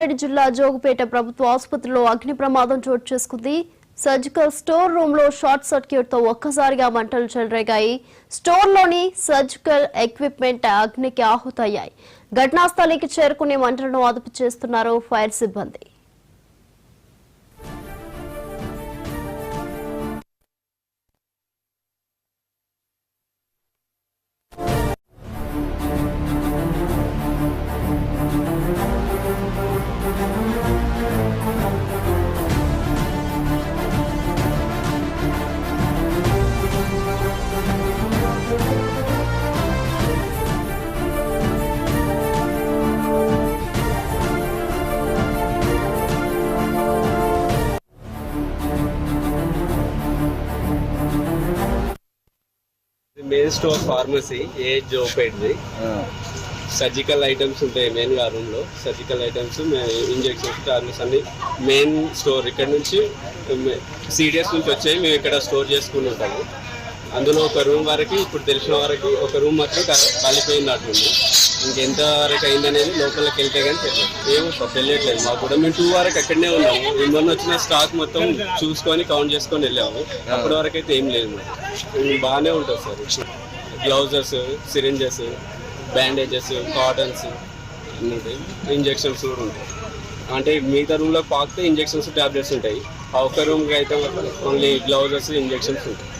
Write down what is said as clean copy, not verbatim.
జిల్లా జోగుపేట ప్రభుత్వ ఆసుపత్రిలో అగ్ని ప్రమాదం చోటు చేసుకుంది. సర్జికల్ స్టోర్ రూమ్ లో షార్ట్ సర్క్యూట్ తో ఒక్కసారిగా మంటలు చెలరేగాయి. స్టోర్ లోని సర్జికల్ ఎక్విప్మెంట్ అగ్నికి ఆహుతయ్యాయి. ఘటనా స్థలికి చేరుకుని మంటలను అదుపు చేస్తున్నారు ఫైర్ సిబ్బంది. మెయిన్ స్టోర్ ఫార్మసీ జోగుపేటది. సర్జికల్ ఐటమ్స్ ఉంటాయి మెయిన్ గా రూమ్ లో. సర్జికల్ ఐటమ్స్, ఇంజెక్షన్స్, టాబ్లెట్స్ అన్ని మెయిన్ స్టోర్. ఇక్కడ నుంచి సీరియస్ నుంచి వచ్చాయి, మేము ఇక్కడ స్టోర్ చేసుకుని ఉంటాము. అందులో ఒక రూమ్ వరకు ఇప్పుడు తెలిసిన వరకు ఒక రూమ్ మాత్రం కాలిపోయినట్టుంది. ఇంకెంత వరకు అయిందనేది లోపలికి వెళ్తే కానీ తెలియట్లేదు మాకు కూడా. మేము 2 వరకు అక్కడనే ఉన్నాము. మొన్న వచ్చిన స్టాక్ మొత్తం చూసుకొని కౌంట్ చేసుకొని వెళ్ళాము. అప్పటి వరకు అయితే ఏం లేదు. బాగానే ఉంటుంది sir. Gloves, syringes, bandages, cottons అన్నీ ఉంటాయి. ఇంజెక్షన్స్ కూడా ఉంటాయి. అంటే మిగతా రూమ్లో పాకితే ఇంజెక్షన్స్, టాబ్లెట్స్ ఉంటాయి. ఆ ఒక్క రూమ్కి అయితే ఓన్లీ గ్లౌజెస్, ఇంజెక్షన్స్ ఉంటాయి.